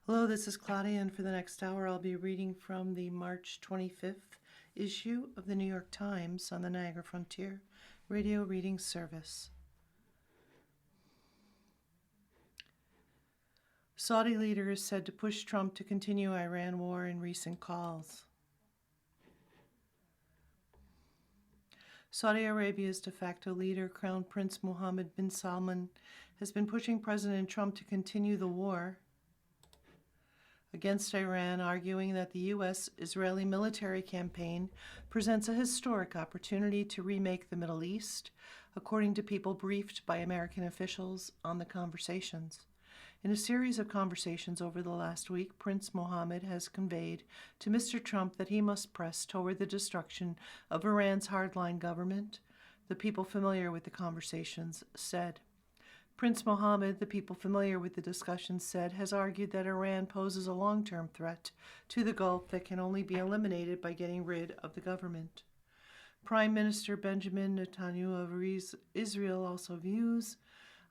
Hello, this is Claudia, and for the next hour I'll be reading from the March 25th issue of the New York Times on the Niagara Frontier Radio Reading Service. Saudi leader is said to push Trump to continue Iran war in recent calls. Saudi Arabia's de facto leader, Crown Prince Mohammed bin Salman, has been pushing President Trump to continue the war against Iran, arguing that the U.S.-Israeli military campaign presents a historic opportunity to remake the Middle East, according to people briefed by American officials on the conversations. In a series of conversations over the last week, Prince Mohammed has conveyed to Mr. Trump that he must press toward the destruction of Iran's hardline government, the people familiar with the conversations said. Prince Mohammed, the people familiar with the discussions said, has argued that Iran poses a long-term threat to the Gulf that can only be eliminated by getting rid of the government. Prime Minister Benjamin Netanyahu of Israel also views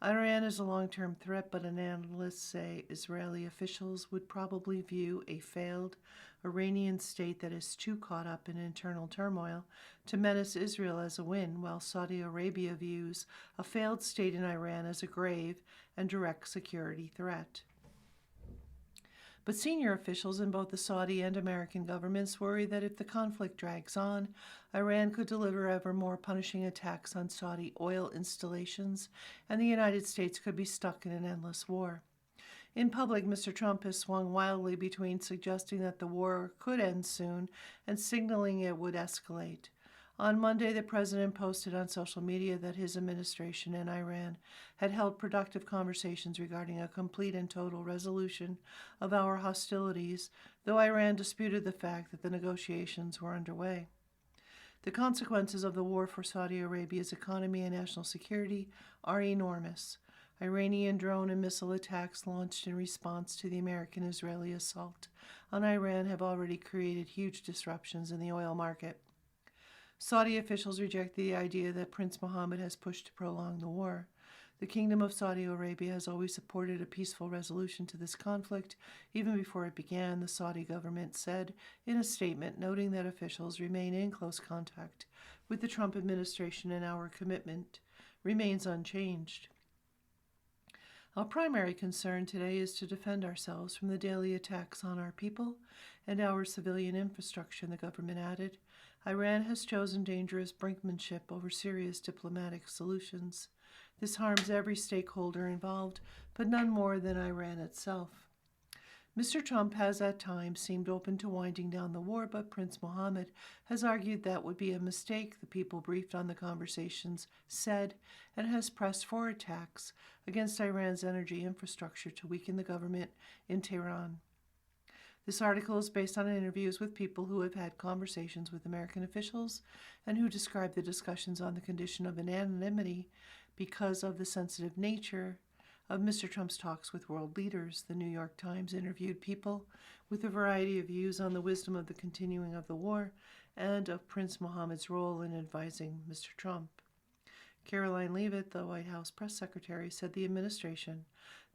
Iran as a long-term threat, but analysts say Israeli officials would probably view a failed Iranian state that is too caught up in internal turmoil to menace Israel as a win, while Saudi Arabia views a failed state in Iran as a grave and direct security threat. But senior officials in both the Saudi and American governments worry that if the conflict drags on, Iran could deliver ever more punishing attacks on Saudi oil installations, and the United States could be stuck in an endless war. In public, Mr. Trump has swung wildly between suggesting that the war could end soon and signaling it would escalate. On Monday, the president posted on social media that his administration and Iran had held productive conversations regarding a complete and total resolution of our hostilities, though Iran disputed the fact that the negotiations were underway. The consequences of the war for Saudi Arabia's economy and national security are enormous. Iranian drone and missile attacks launched in response to the American-Israeli assault on Iran have already created huge disruptions in the oil market. Saudi officials reject the idea that Prince Mohammed has pushed to prolong the war. The Kingdom of Saudi Arabia has always supported a peaceful resolution to this conflict. Even before it began, the Saudi government said in a statement, noting that officials remain in close contact with the Trump administration and our commitment remains unchanged. Our primary concern today is to defend ourselves from the daily attacks on our people and our civilian infrastructure, the government added. Iran has chosen dangerous brinkmanship over serious diplomatic solutions. This harms every stakeholder involved, but none more than Iran itself. Mr. Trump has at times seemed open to winding down the war, but Prince Mohammed has argued that would be a mistake, the people briefed on the conversations said, and has pressed for attacks against Iran's energy infrastructure to weaken the government in Tehran. This article is based on interviews with people who have had conversations with American officials and who describe the discussions on the condition of anonymity because of the sensitive nature of Mr. Trump's talks with world leaders. The New York Times interviewed people with a variety of views on the wisdom of the continuing of the war and of Prince Mohammed's role in advising Mr. Trump. Caroline Leavitt, the White House press secretary, said the administration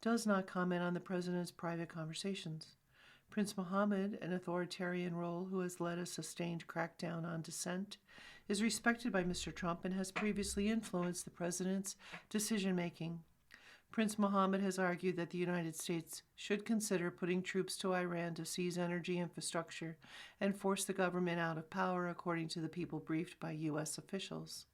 does not comment on the president's private conversations. Prince Mohammed, an authoritarian role who has led a sustained crackdown on dissent, is respected by Mr. Trump and has previously influenced the president's decision-making. Prince Mohammed has argued that the United States should consider putting troops to Iran to seize energy infrastructure and force the government out of power, according to the people briefed by U.S. officials.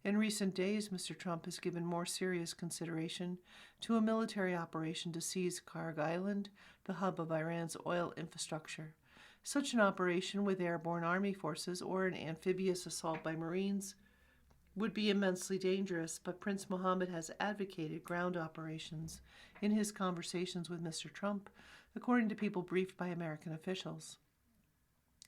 In recent days, Mr. Trump has given more serious consideration to a military operation to seize Karg Island, the hub of Iran's oil infrastructure. Such an operation with airborne army forces or an amphibious assault by Marines would be immensely dangerous, but Prince Mohammed has advocated ground operations in his conversations with Mr. Trump, according to people briefed by American officials.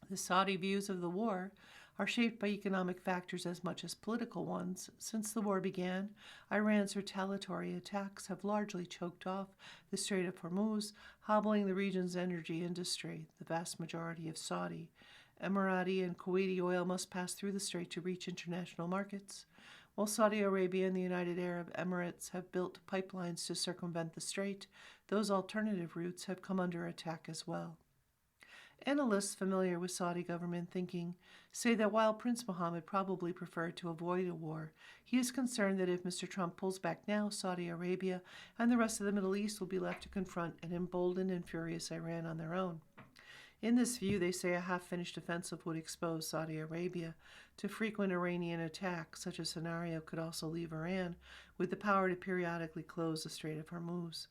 The Saudi views of the war are shaped by economic factors as much as political ones. Since the war began, Iran's retaliatory attacks have largely choked off the Strait of Hormuz, hobbling the region's energy industry. The vast majority of Saudi, Emirati, and Kuwaiti oil must pass through the strait to reach international markets. While Saudi Arabia and the United Arab Emirates have built pipelines to circumvent the strait, those alternative routes have come under attack as well. Analysts familiar with Saudi government thinking say that while Prince Mohammed probably preferred to avoid a war, he is concerned that if Mr. Trump pulls back now, Saudi Arabia and the rest of the Middle East will be left to confront an emboldened and furious Iran on their own. In this view, they say a half-finished offensive would expose Saudi Arabia to frequent Iranian attacks. Such a scenario could also leave Iran with the power to periodically close the Strait of Hormuz.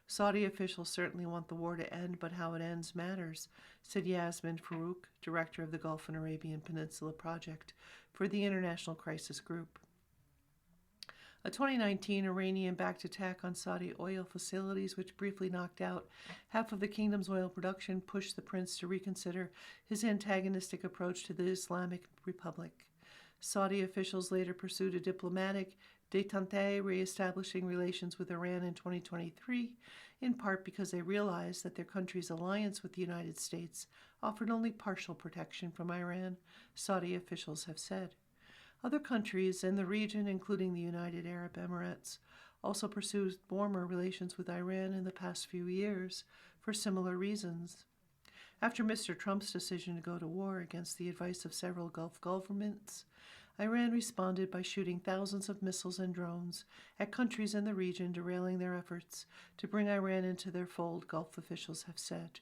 Saudi officials certainly want the war to end, but how it ends matters, said Yasmin Farouk, director of the Gulf and Arabian Peninsula Project for the International Crisis Group. A 2019 Iranian-backed attack on Saudi oil facilities, which briefly knocked out half of the kingdom's oil production, pushed the prince to reconsider his antagonistic approach to the Islamic Republic. Saudi officials later pursued a diplomatic détente, re-establishing relations with Iran in 2023, in part because they realized that their country's alliance with the United States offered only partial protection from Iran, Saudi officials have said. Other countries in the region, including the United Arab Emirates, also pursued warmer relations with Iran in the past few years for similar reasons. After Mr. Trump's decision to go to war against the advice of several Gulf governments, Iran responded by shooting thousands of missiles and drones at countries in the region, derailing their efforts to bring Iran into their fold, Gulf officials have said.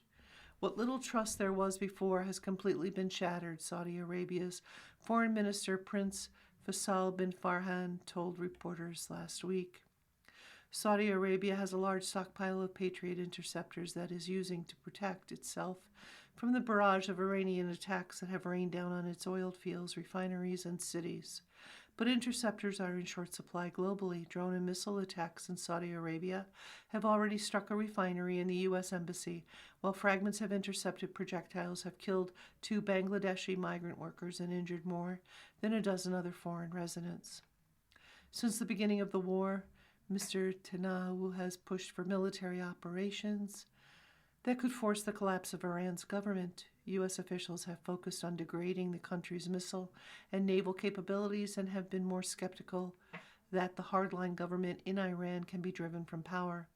What little trust there was before has completely been shattered, Saudi Arabia's Foreign Minister Prince Faisal bin Farhan told reporters last week. Saudi Arabia has a large stockpile of Patriot interceptors that is using to protect itself from the barrage of Iranian attacks that have rained down on its oil fields, refineries, and cities. But interceptors are in short supply globally. Drone and missile attacks in Saudi Arabia have already struck a refinery in the U.S. Embassy, while fragments of intercepted projectiles have killed 2 Bangladeshi migrant workers and injured more than a dozen other foreign residents. Since the beginning of the war, Mr. Netanyahu has pushed for military operations that could force the collapse of Iran's government. U.S. officials have focused on degrading the country's missile and naval capabilities and have been more skeptical that the hardline government in Iran can be driven from power.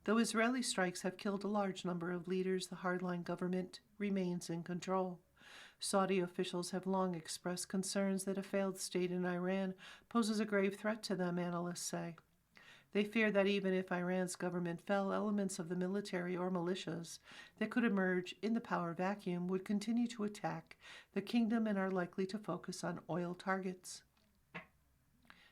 Though Israeli strikes have killed a large number of leaders, the hardline government remains in control. Saudi officials have long expressed concerns that a failed state in Iran poses a grave threat to them, analysts say. They fear that even if Iran's government fell, elements of the military or militias that could emerge in the power vacuum would continue to attack the kingdom and are likely to focus on oil targets.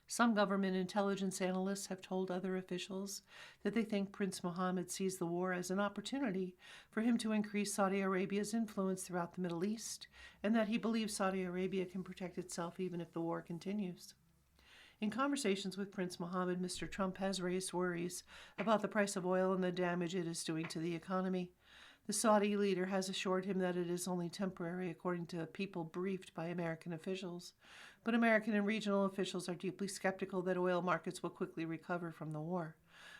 Some government intelligence analysts have told other officials that they think Prince Mohammed sees the war as an opportunity for him to increase Saudi Arabia's influence throughout the Middle East, and that he believes Saudi Arabia can protect itself even if the war continues. In conversations with Prince Mohammed, Mr. Trump has raised worries about the price of oil and the damage it is doing to the economy. The Saudi leader has assured him that it is only temporary, according to people briefed by American officials. But American and regional officials are deeply skeptical that oil markets will quickly recover from the war.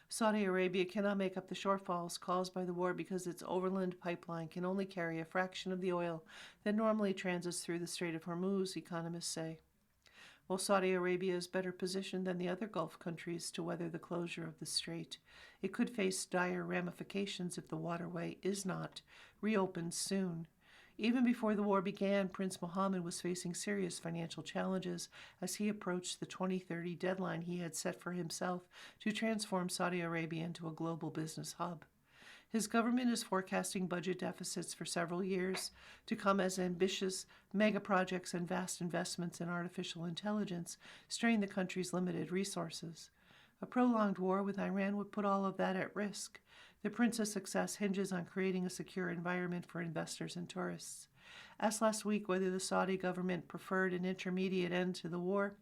Saudi Arabia cannot make up the shortfalls caused by the war because its overland pipeline can only carry a fraction of the oil that normally transits through the Strait of Hormuz, economists say. While Saudi Arabia is better positioned than the other Gulf countries to weather the closure of the strait, it could face dire ramifications if the waterway is not reopened soon. Even before the war began, Prince Mohammed was facing serious financial challenges as he approached the 2030 deadline he had set for himself to transform Saudi Arabia into a global business hub. His government is forecasting budget deficits for several years to come as ambitious mega projects and vast investments in artificial intelligence strain the country's limited resources. A prolonged war with Iran would put all of that at risk. The prince's success hinges on creating a secure environment for investors and tourists. Asked last week whether the Saudi government preferred an intermediate end to the war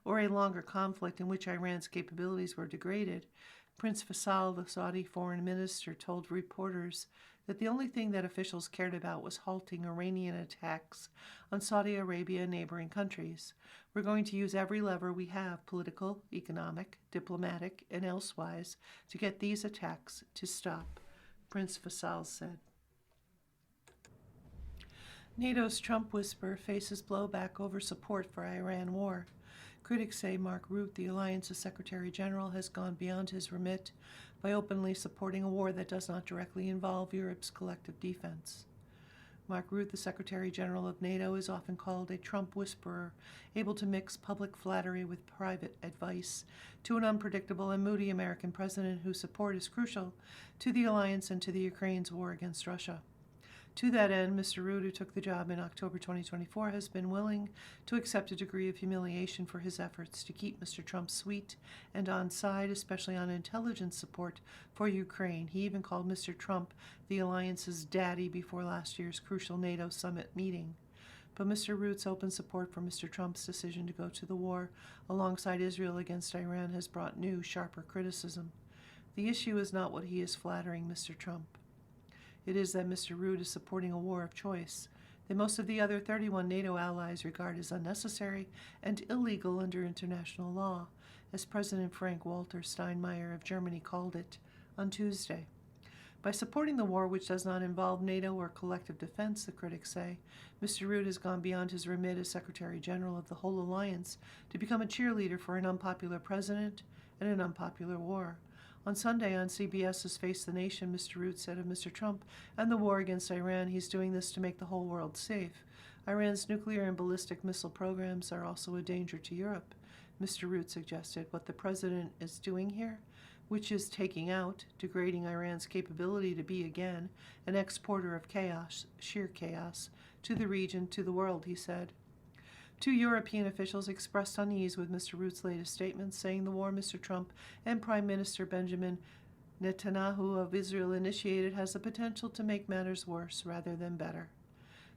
or a longer conflict in which Iran's capabilities were degraded, Prince Faisal, the Saudi foreign minister, told reporters that the only thing that officials cared about was halting Iranian attacks on Saudi Arabia and neighboring countries. We're going to use every lever we have, political, economic, diplomatic, and elsewise, to get these attacks to stop, Prince Faisal said. NATO's Trump whisper faces blowback over support for Iran war. Critics say Mark Rutte, the alliance's Secretary General, has gone beyond his remit by openly supporting a war that does not directly involve Europe's collective defense. Mark Rutte, the Secretary General of NATO, is often called a Trump whisperer, able to mix public flattery with private advice to an unpredictable and moody American president whose support is crucial to the alliance and to the Ukraine's war against Russia. To that end, Mr. Rutte, who took the job in October 2024, has been willing to accept a degree of humiliation for his efforts to keep Mr. Trump sweet and on side, especially on intelligence support for Ukraine. He even called Mr. Trump the alliance's daddy before last year's crucial NATO summit meeting. But Mr. Rutte's open support for Mr. Trump's decision to go to the war alongside Israel against Iran has brought new, sharper criticism. The issue is not what he is flattering Mr. Trump. It is that Mr. Rutte is supporting a war of choice that most of the other 31 NATO allies regard as unnecessary and illegal under international law, as President Frank-Walter Steinmeier of Germany called it on Tuesday. By supporting the war, which does not involve NATO or collective defense, the critics say, Mr. Rutte has gone beyond his remit as Secretary General of the whole alliance to become a cheerleader for an unpopular president and an unpopular war. On Sunday on CBS's Face the Nation, Mr. Rutte said of Mr. Trump and the war against Iran, he's doing this to make the whole world safe. Iran's nuclear and ballistic missile programs are also a danger to Europe. Mr. Rutte suggested what the president is doing here, which is taking out, degrading Iran's capability to be again an exporter of chaos, sheer chaos, to the region, to the world, he said. Two European officials expressed unease with Mr. Rutte's latest statements, saying the war Mr. Trump and Prime Minister Benjamin Netanyahu of Israel initiated has the potential to make matters worse rather than better.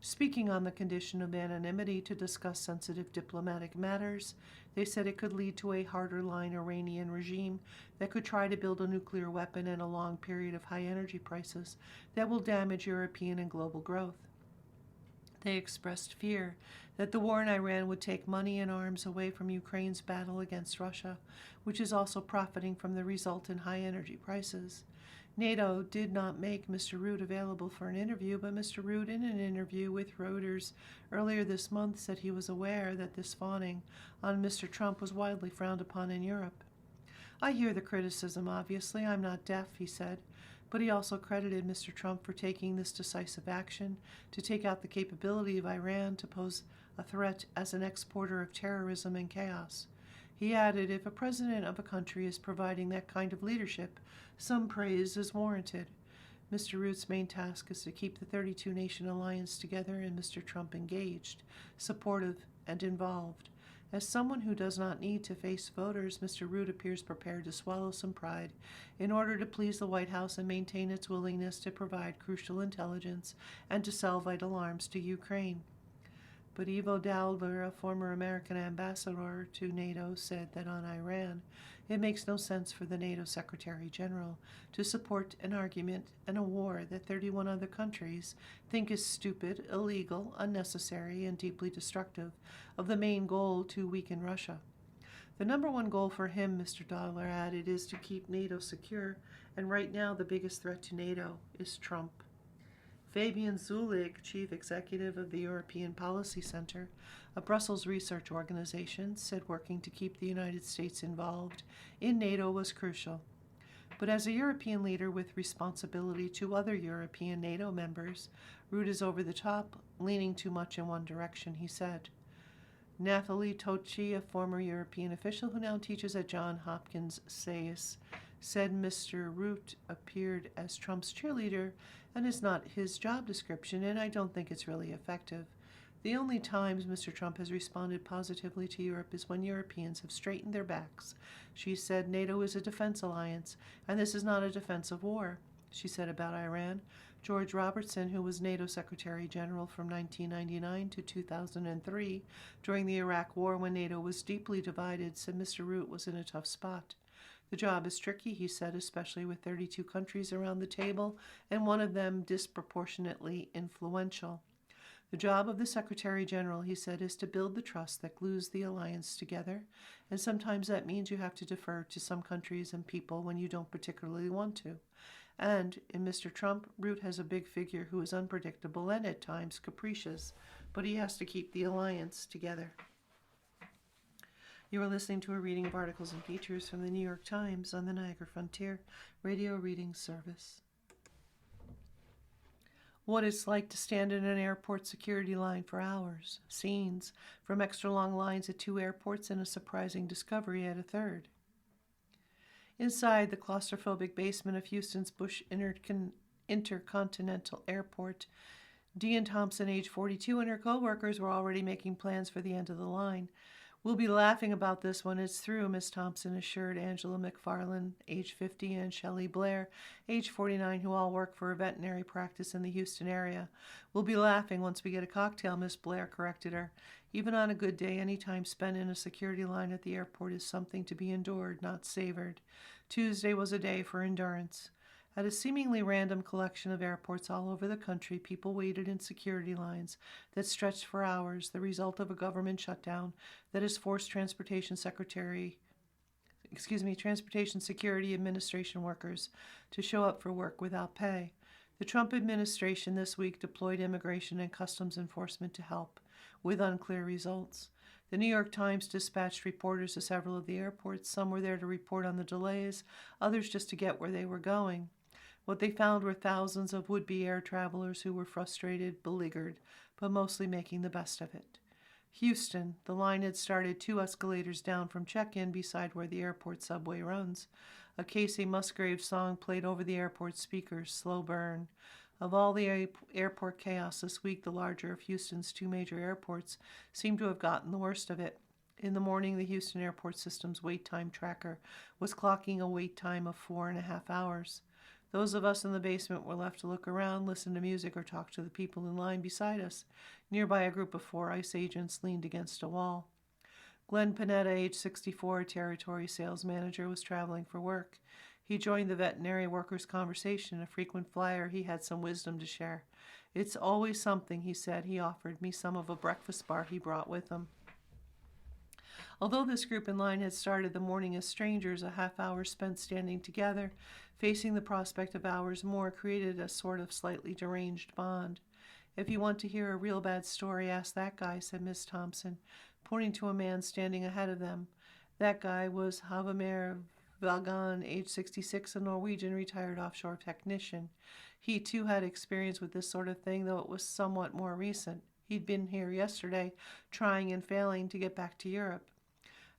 Speaking on the condition of anonymity to discuss sensitive diplomatic matters, they said it could lead to a harder-line Iranian regime that could try to build a nuclear weapon and a long period of high energy prices that will damage European and global growth. They expressed fear that the war in Iran would take money and arms away from Ukraine's battle against Russia, which is also profiting from the result in high energy prices. NATO did not make Mr. Rutte available for an interview, but Mr. Rutte, in an interview with Reuters earlier this month, said he was aware that this fawning on Mr. Trump was widely frowned upon in Europe. I hear the criticism, obviously. I'm not deaf, he said. But he also credited Mr. Trump for taking this decisive action to take out the capability of Iran to pose a threat as an exporter of terrorism and chaos. He added, if a president of a country is providing that kind of leadership, some praise is warranted. Mr. Rutte's main task is to keep the 32-nation alliance together and Mr. Trump engaged, supportive, and involved. As someone who does not need to face voters, Mr. Rutte appears prepared to swallow some pride in order to please the White House and maintain its willingness to provide crucial intelligence and to sell vital arms to Ukraine. But Ivo Dowler, a former American ambassador to NATO, said that on Iran, it makes no sense for the NATO Secretary General to support an argument and a war that 31 other countries think is stupid, illegal, unnecessary, and deeply destructive of the main goal to weaken Russia. The number one goal for him, Mr. Dowler added, is to keep NATO secure, and right now the biggest threat to NATO is Trump. Fabian Zulig, chief executive of the European Policy Center, a Brussels research organization, said working to keep the United States involved in NATO was crucial. But as a European leader with responsibility to other European NATO members, Rutte is over the top, leaning too much in one direction, he said. Nathalie Tocci, a former European official who now teaches at Johns Hopkins SAIS, said Mr. Rutte appeared as Trump's cheerleader and is not his job description, and I don't think it's really effective. The only times Mr. Trump has responded positively to Europe is when Europeans have straightened their backs. She said NATO is a defense alliance, and this is not a defensive war. She said about Iran, George Robertson, who was NATO Secretary General from 1999 to 2003, during the Iraq War when NATO was deeply divided, said Mr. Rutte was in a tough spot. The job is tricky, he said, especially with 32 countries around the table, and one of them disproportionately influential. The job of the Secretary General, he said, is to build the trust that glues the alliance together, and sometimes that means you have to defer to some countries and people when you don't particularly want to. And in Mr. Trump, Rutte has a big figure who is unpredictable and at times capricious, but he has to keep the alliance together. You are listening to a reading of articles and features from the New York Times on the Niagara Frontier Radio Reading Service. What it's like to stand in an airport security line for hours. Scenes from extra long lines at 2 airports and a surprising discovery at a third. Inside the claustrophobic basement of Houston's Bush Intercontinental Airport, Dean Thompson, age 42, and her co-workers were already making plans for the end of the line. "We'll be laughing about this when it's through," Miss Thompson assured Angela McFarland, age 50, and Shelley Blair, age 49, who all work for a veterinary practice in the Houston area. "We'll be laughing once we get a cocktail," Miss Blair corrected her. Even on a good day, any time spent in a security line at the airport is something to be endured, not savored. Tuesday was a day for endurance. At a seemingly random collection of airports all over the country, people waited in security lines that stretched for hours, the result of a government shutdown that has forced Transportation Security Administration workers to show up for work without pay. The Trump administration this week deployed Immigration and Customs Enforcement to help, with unclear results. The New York Times dispatched reporters to several of the airports. Some were there to report on the delays, others just to get where they were going. What they found were thousands of would-be air travelers who were frustrated, beleaguered, but mostly making the best of it. Houston, the line had started 2 escalators down from check-in beside where the airport subway runs. A Casey Musgrave song played over the airport speakers, "Slow Burn." Of all the airport chaos this week, the larger of Houston's 2 major airports seemed to have gotten the worst of it. In the morning, the Houston Airport System's wait time tracker was clocking a wait time of 4.5 hours. Those of us in the basement were left to look around, listen to music, or talk to the people in line beside us. Nearby, a group of 4 ICE agents leaned against a wall. Glenn Panetta, age 64, a territory sales manager, was traveling for work. He joined the veterinary workers' conversation, a frequent flyer. He had some wisdom to share. "It's always something," he said. He offered me some of a breakfast bar he brought with him. Although this group in line had started the morning as strangers, a half hour spent standing together, facing the prospect of hours more, created a sort of slightly deranged bond. "If you want to hear a real bad story, ask that guy," said Miss Thompson, pointing to a man standing ahead of them. That guy was Havemir Valgan, age 66, a Norwegian retired offshore technician. He, too, had experience with this sort of thing, though it was somewhat more recent. He'd been here yesterday, trying and failing to get back to Europe.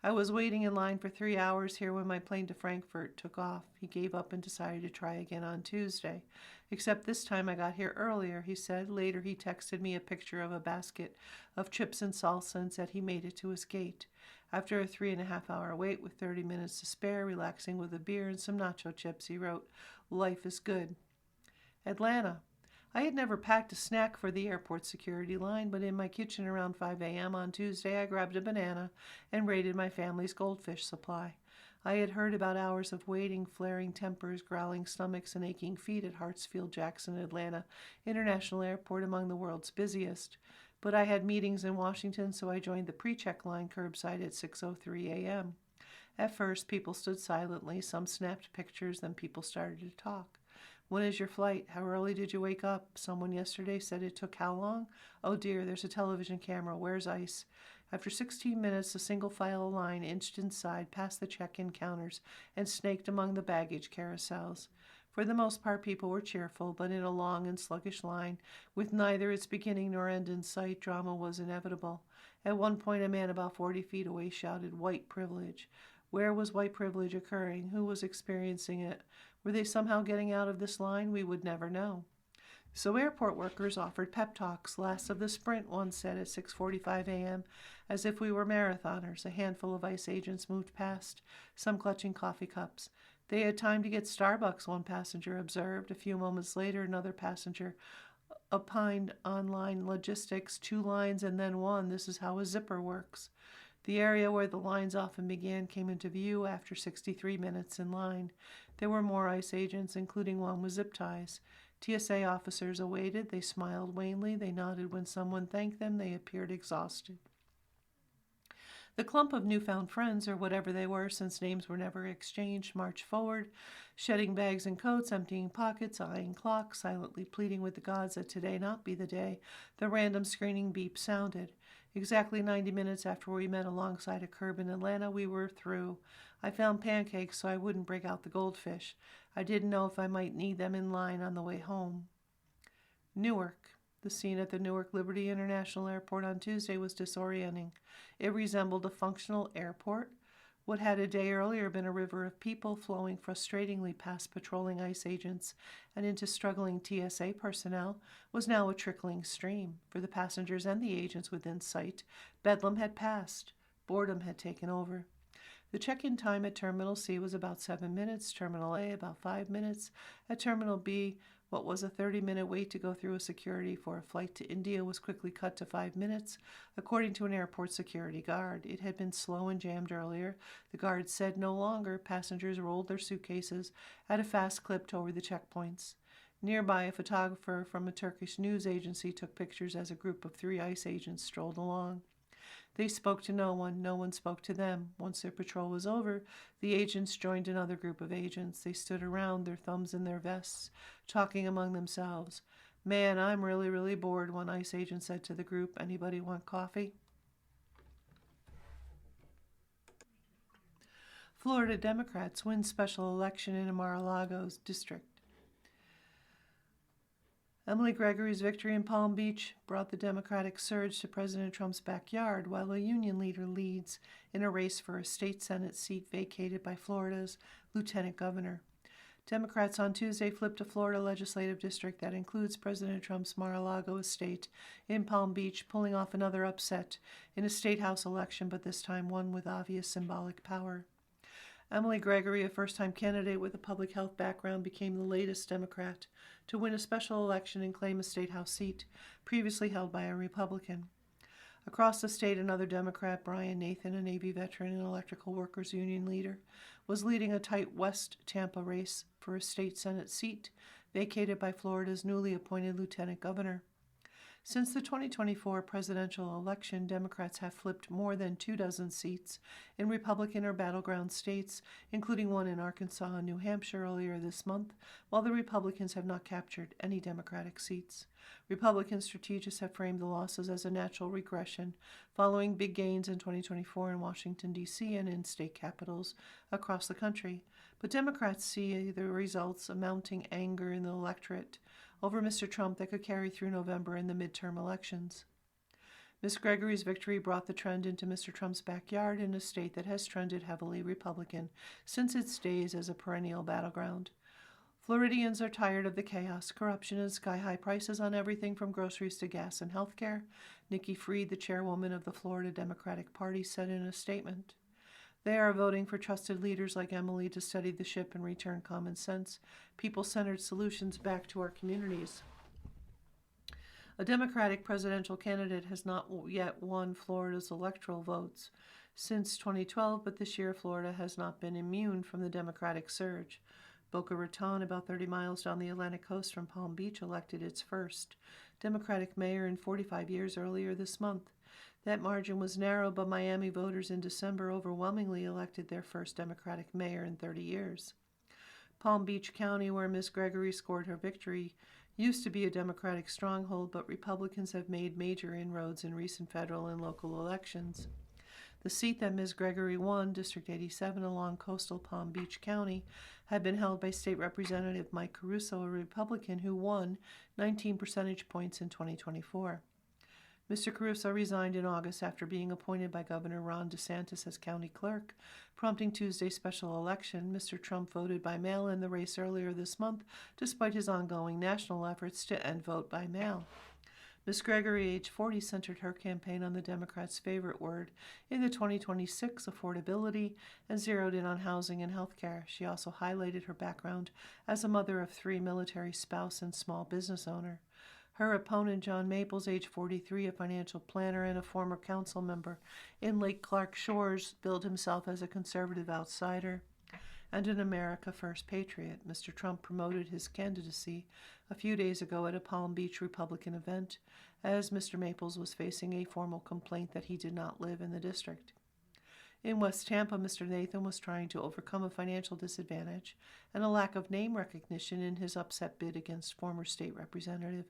"I was waiting in line for 3 hours here when my plane to Frankfurt took off." He gave up and decided to try again on Tuesday. "Except this time I got here earlier," he said. Later he texted me a picture of a basket of chips and salsa and said he made it to his gate. After a 3.5-hour wait with 30 minutes to spare, relaxing with a beer and some nacho chips, he wrote, "Life is good." Atlanta. I had never packed a snack for the airport security line, but in my kitchen around 5 a.m. on Tuesday I grabbed a banana and raided my family's goldfish supply. I had heard about hours of waiting, flaring tempers, growling stomachs, and aching feet at Hartsfield-Jackson Atlanta International Airport, among the world's busiest. But I had meetings in Washington, so I joined the pre-check line curbside at 6:03 a.m. At first, people stood silently. Some snapped pictures, then people started to talk. "When is your flight? How early did you wake up? Someone yesterday said it took how long? Oh dear, there's a television camera. Where's ICE?" After 16 minutes, a single-file line inched inside, past the check-in counters, and snaked among the baggage carousels. For the most part, people were cheerful, but in a long and sluggish line, with neither its beginning nor end in sight, drama was inevitable. At one point, a man about 40 feet away shouted, "White privilege." Where was white privilege occurring? Who was experiencing it? Were they somehow getting out of this line? We would never know. So airport workers offered pep talks. "Last of the sprint," one said at 6:45 a.m., as if we were marathoners. A handful of ICE agents moved past, some clutching coffee cups. "They had time to get Starbucks," one passenger observed. A few moments later, another passenger opined on line logistics. 2 lines and then 1. This is how a zipper works. The area where the lines often began came into view after 63 minutes in line. There were more ICE agents, including one with zip ties. TSA officers awaited. They smiled wanly. They nodded when someone thanked them. They appeared exhausted. The clump of newfound friends, or whatever they were, since names were never exchanged, marched forward, shedding bags and coats, emptying pockets, eyeing clocks, silently pleading with the gods that today not be the day. The random screening beep sounded. Exactly 90 minutes after we met alongside a curb in Atlanta, we were through. I found pancakes so I wouldn't break out the goldfish. I didn't know if I might need them in line on the way home. Newark. The scene at the Newark Liberty International Airport on Tuesday was disorienting. It resembled a functional airport. What had a day earlier been a river of people flowing frustratingly past patrolling ICE agents and into struggling TSA personnel was now a trickling stream. For the passengers and the agents within sight, bedlam had passed. Boredom had taken over. The check-in time at Terminal C was about 7 minutes, Terminal A about 5 minutes. At Terminal B, what was a 30-minute wait to go through a security for a flight to India was quickly cut to 5 minutes, according to an airport security guard. It had been slow and jammed earlier. The guard said no longer. Passengers rolled their suitcases at a fast clip over the checkpoints. Nearby, a photographer from a Turkish news agency took pictures as a group of 3 ICE agents strolled along. They spoke to no one. No one spoke to them. Once their patrol was over, the agents joined another group of agents. They stood around, their thumbs in their vests, talking among themselves. "Man, I'm really bored," one ICE agent said to the group. "Anybody want coffee?" Florida Democrats win special election in Mar-a-Lago's district. Emily Gregory's victory in Palm Beach brought the Democratic surge to President Trump's backyard, while a union leader leads in a race for a state Senate seat vacated by Florida's lieutenant governor. Democrats on Tuesday flipped a Florida legislative district that includes President Trump's Mar-a-Lago estate in Palm Beach, pulling off another upset in a state house election, but this time one with obvious symbolic power. Emily Gregory, a first-time candidate with a public health background, became the latest Democrat to win a special election and claim a state house seat previously held by a Republican. Across the state, another Democrat, Brian Nathan, a Navy veteran and electrical workers union leader, was leading a tight West Tampa race for a state Senate seat vacated by Florida's newly appointed lieutenant governor. Since the 2024 presidential election, Democrats have flipped more than 24 seats in Republican or battleground states, including one in Arkansas and New Hampshire earlier this month, while the Republicans have not captured any Democratic seats. Republican strategists have framed the losses as a natural regression following big gains in 2024 in Washington, D.C. and in state capitals across the country. But Democrats see the results of mounting anger in the electorate over Mr. Trump that could carry through November in the midterm elections. Ms. Gregory's victory brought the trend into Mr. Trump's backyard in a state that has trended heavily Republican since its days as a perennial battleground. Floridians are tired of the chaos, corruption, and sky-high prices on everything from groceries to gas and health care, Nikki Fried, the chairwoman of the Florida Democratic Party, said in a statement. They are voting for trusted leaders like Emily to steady the ship and return common sense, people-centered solutions back to our communities. A Democratic presidential candidate has not yet won Florida's electoral votes since 2012, but this year Florida has not been immune from the Democratic surge. Boca Raton, about 30 miles down the Atlantic coast from Palm Beach, elected its first Democratic mayor in 45 years earlier this month. That margin was narrow, but Miami voters in December overwhelmingly elected their first Democratic mayor in 30 years. Palm Beach County, where Ms. Gregory scored her victory, used to be a Democratic stronghold, but Republicans have made major inroads in recent federal and local elections. The seat that Ms. Gregory won, District 87 along coastal Palm Beach County, had been held by State Representative Mike Caruso, a Republican who won 19 percentage points in 2024. Mr. Caruso resigned in August after being appointed by Governor Ron DeSantis as county clerk, prompting Tuesday's special election. Mr. Trump voted by mail in the race earlier this month, despite his ongoing national efforts to end vote by mail. Ms. Gregory, age 40, centered her campaign on the Democrats' favorite word in the 2026 affordability and zeroed in on housing and health care. She also highlighted her background as a mother of 3, military spouse, and small business owner. Her opponent, John Maples, age 43, a financial planner and a former council member in Lake Clark Shores, billed himself as a conservative outsider and an America First patriot. Mr. Trump promoted his candidacy a few days ago at a Palm Beach Republican event, as Mr. Maples was facing a formal complaint that he did not live in the district. In West Tampa, Mr. Nathan was trying to overcome a financial disadvantage and a lack of name recognition in his upset bid against former state representative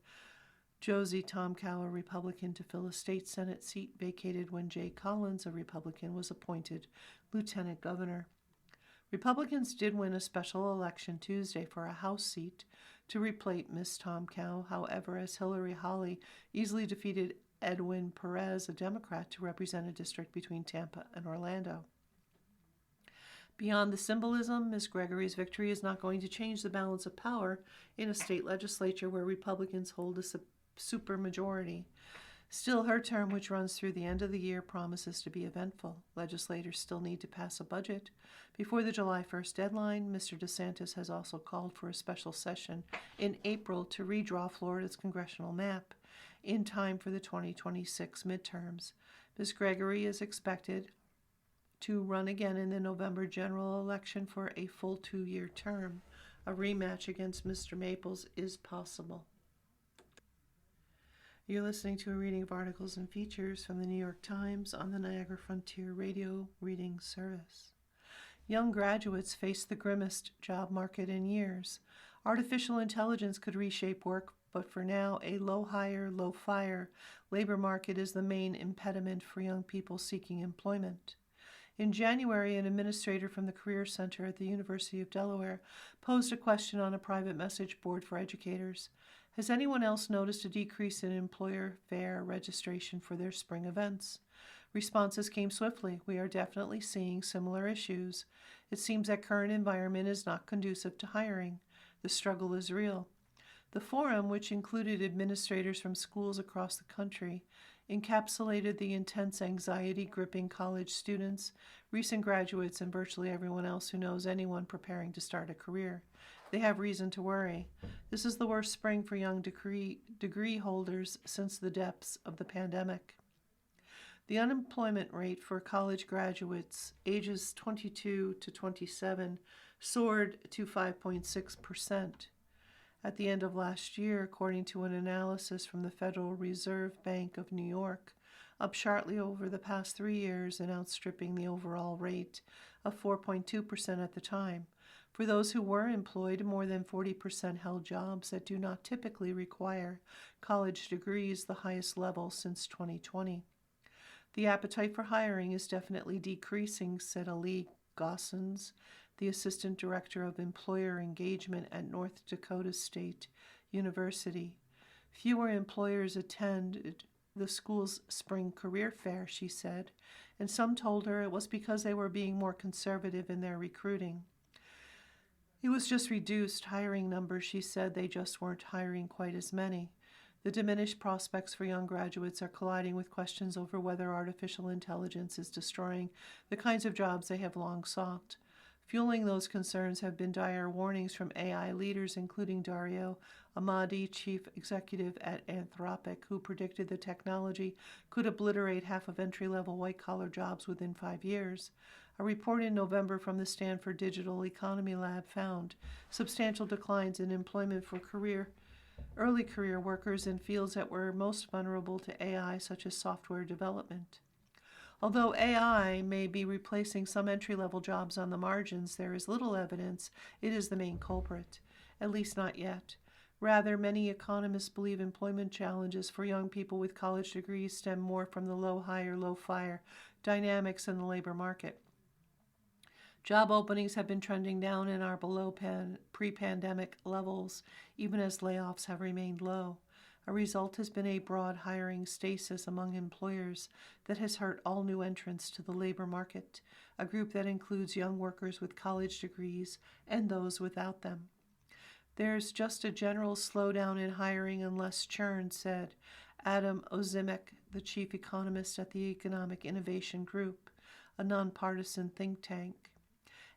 Josie Tomkow, a Republican, to fill a state Senate seat vacated when Jay Collins, a Republican, was appointed lieutenant governor. Republicans did win a special election Tuesday for a House seat to replace Ms. Tomkow, however, as Hillary Hawley easily defeated Edwin Perez, a Democrat, to represent a district between Tampa and Orlando. Beyond the symbolism, Ms. Gregory's victory is not going to change the balance of power in a state legislature where Republicans hold a supermajority. Still, her term, which runs through the end of the year, promises to be eventful. Legislators still need to pass a budget. Before the July 1st deadline, Mr. DeSantis has also called for a special session in April to redraw Florida's congressional map in time for the 2026 midterms. Ms. Gregory is expected to run again in the November general election for a full 2-year term. A rematch against Mr. Maples is possible. You're listening to a reading of articles and features from the New York Times on the Niagara Frontier Radio Reading Service. Young graduates face the grimmest job market in years. Artificial intelligence could reshape work, but for now, a low hire, low fire labor market is the main impediment for young people seeking employment. In January, an administrator from the Career Center at the University of Delaware posed a question on a private message board for educators. Has anyone else noticed a decrease in employer fair registration for their spring events? Responses came swiftly. We are definitely seeing similar issues. It seems that current environment is not conducive to hiring. The struggle is real. The forum, which included administrators from schools across the country, encapsulated the intense anxiety gripping college students, recent graduates, and virtually everyone else who knows anyone preparing to start a career. They have reason to worry. This is the worst spring for young degree holders since the depths of the pandemic. The unemployment rate for college graduates ages 22 to 27 soared to 5.6%. At the end of last year, according to an analysis from the Federal Reserve Bank of New York, up sharply over the past 3 years and outstripping the overall rate of 4.2% at the time. For those who were employed, more than 40% held jobs that do not typically require college degrees, the highest level since 2020. The appetite for hiring is definitely decreasing, said Ali Gossens, the Assistant Director of Employer Engagement at North Dakota State University. Fewer employers attended the school's spring career fair, she said, and some told her it was because they were being more conservative in their recruiting. It was just reduced hiring numbers, she said. They just weren't hiring quite as many. The diminished prospects for young graduates are colliding with questions over whether artificial intelligence is destroying the kinds of jobs they have long sought. Fueling those concerns have been dire warnings from AI leaders, including Dario Amodei, chief executive at Anthropic, who predicted the technology could obliterate half of entry-level white-collar jobs within 5 years. A report in November from the Stanford Digital Economy Lab found substantial declines in employment for early career workers in fields that were most vulnerable to AI, such as software development. Although AI may be replacing some entry-level jobs on the margins, there is little evidence it is the main culprit, at least not yet. Rather, many economists believe employment challenges for young people with college degrees stem more from the low hire, low fire dynamics in the labor market. Job openings have been trending down and are below pre-pandemic levels, even as layoffs have remained low. A result has been a broad hiring stasis among employers that has hurt all new entrants to the labor market, a group that includes young workers with college degrees and those without them. There's just a general slowdown in hiring and less churn, said Adam Ozimek, the chief economist at the Economic Innovation Group, a nonpartisan think tank.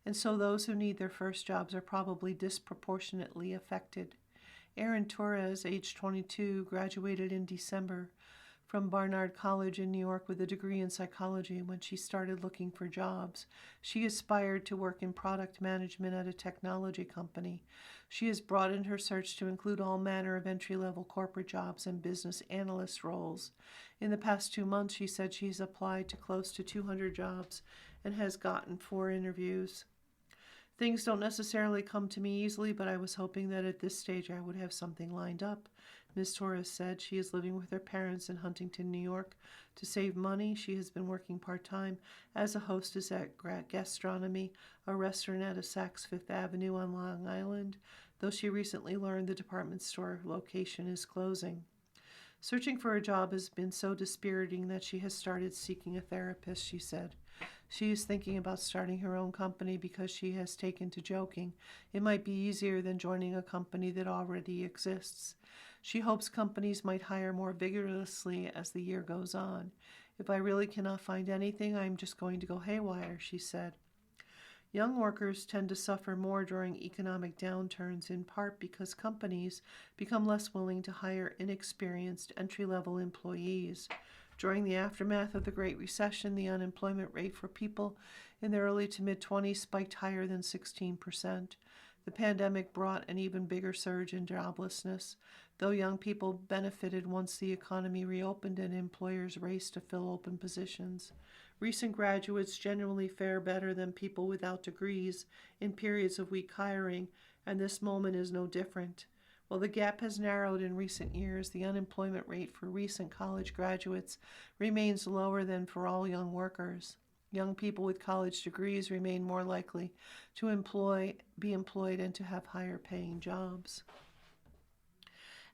And so those who need their first jobs are probably disproportionately affected. Erin Torres, age 22, graduated in December from Barnard College in New York with a degree in psychology. When she started looking for jobs, she aspired to work in product management at a technology company. She has broadened her search to include all manner of entry-level corporate jobs and business analyst roles. In the past 2 months, she said she's applied to close to 200 jobs and has gotten 4 interviews. Things don't necessarily come to me easily, but I was hoping that at this stage I would have something lined up. Ms. Torres said she is living with her parents in Huntington, New York. To save money, she has been working part-time as a hostess at Gastronomy, a restaurant at a Saks Fifth Avenue on Long Island, though she recently learned the department store location is closing. Searching for a job has been so dispiriting that she has started seeking a therapist, she said. She is thinking about starting her own company because she has taken to joking. It might be easier than joining a company that already exists. She hopes companies might hire more vigorously as the year goes on. If I really cannot find anything, I'm just going to go haywire, she said. Young workers tend to suffer more during economic downturns, in part because companies become less willing to hire inexperienced entry-level employees. During the aftermath of the Great Recession, the unemployment rate for people in the early to mid-20s spiked higher than 16%. The pandemic brought an even bigger surge in joblessness, though young people benefited once the economy reopened and employers raced to fill open positions. Recent graduates generally fare better than people without degrees in periods of weak hiring, and this moment is no different. While the gap has narrowed in recent years, the unemployment rate for recent college graduates remains lower than for all young workers. Young people with college degrees remain more likely to be employed and to have higher paying jobs.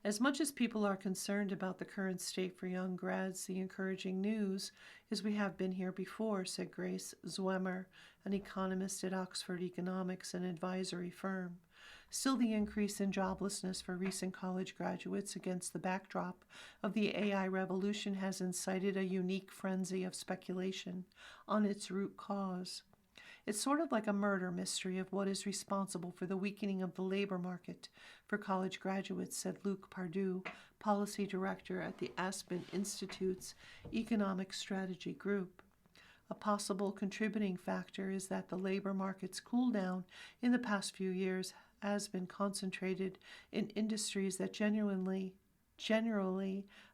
As much as people are concerned about the current state for young grads, the encouraging news is we have been here before, said Grace Zwemmer, an economist at Oxford Economics, an advisory firm. Still, the increase in joblessness for recent college graduates against the backdrop of the AI revolution has incited a unique frenzy of speculation on its root cause. It's sort of like a murder mystery of what is responsible for the weakening of the labor market for college graduates, said Luc Pardue, policy director at the Aspen Institute's Economic Strategy Group. A possible contributing factor is that the labor market's cool down in the past few years has been concentrated in industries that generally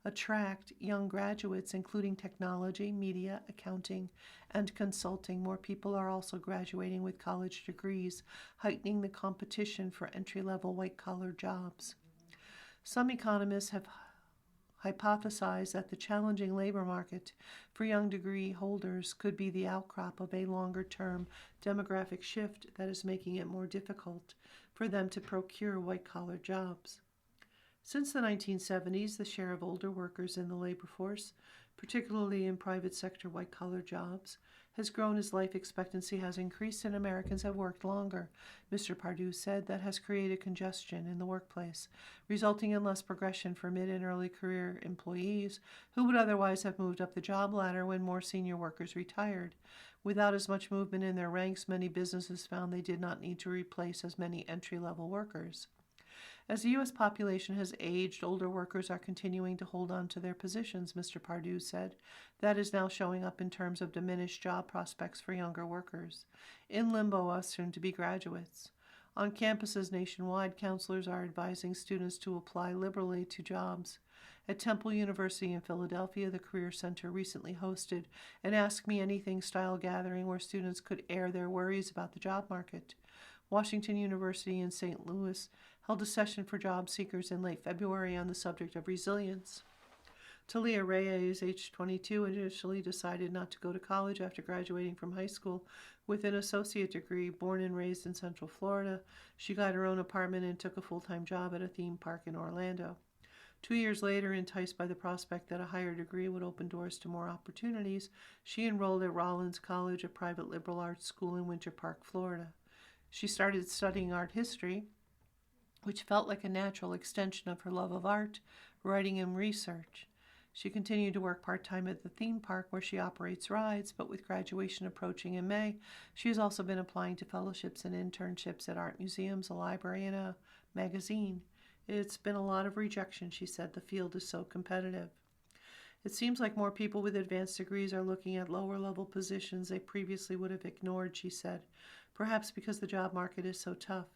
attract young graduates, including technology, media, accounting, and consulting. More people are also graduating with college degrees, heightening the competition for entry-level white-collar jobs. Some economists have hypothesized that the challenging labor market for young degree holders could be the outcrop of a longer-term demographic shift that is making it more difficult for them to procure white-collar jobs. Since the 1970s, the share of older workers in the labor force, particularly in private sector white-collar jobs, has grown as life expectancy has increased and Americans have worked longer, Mr. Pardue said. That has created congestion in the workplace, resulting in less progression for mid and early career employees who would otherwise have moved up the job ladder when more senior workers retired. Without as much movement in their ranks, many businesses found they did not need to replace as many entry-level workers. As the U.S. population has aged, older workers are continuing to hold on to their positions, Mr. Pardue said. That is now showing up in terms of diminished job prospects for younger workers. In limbo are soon-to-be graduates. On campuses nationwide, counselors are advising students to apply liberally to jobs. At Temple University in Philadelphia, the Career Center recently hosted an Ask Me Anything style gathering where students could air their worries about the job market. Washington University in St. Louis held a session for job seekers in late February on the subject of resilience. Talia Reyes, age 22, initially decided not to go to college after graduating from high school with an associate degree. Born and raised in Central Florida, she got her own apartment and took a full-time job at a theme park in Orlando. 2 years later, enticed by the prospect that a higher degree would open doors to more opportunities, she enrolled at Rollins College, a private liberal arts school in Winter Park, Florida. She started studying art history, which felt like a natural extension of her love of art, writing, and research. She continued to work part-time at the theme park where she operates rides, but with graduation approaching in May, she has also been applying to fellowships and internships at art museums, a library, and a magazine. It's been a lot of rejection, she said. The field is so competitive. It seems like more people with advanced degrees are looking at lower-level positions they previously would have ignored, she said, perhaps because the job market is so tough.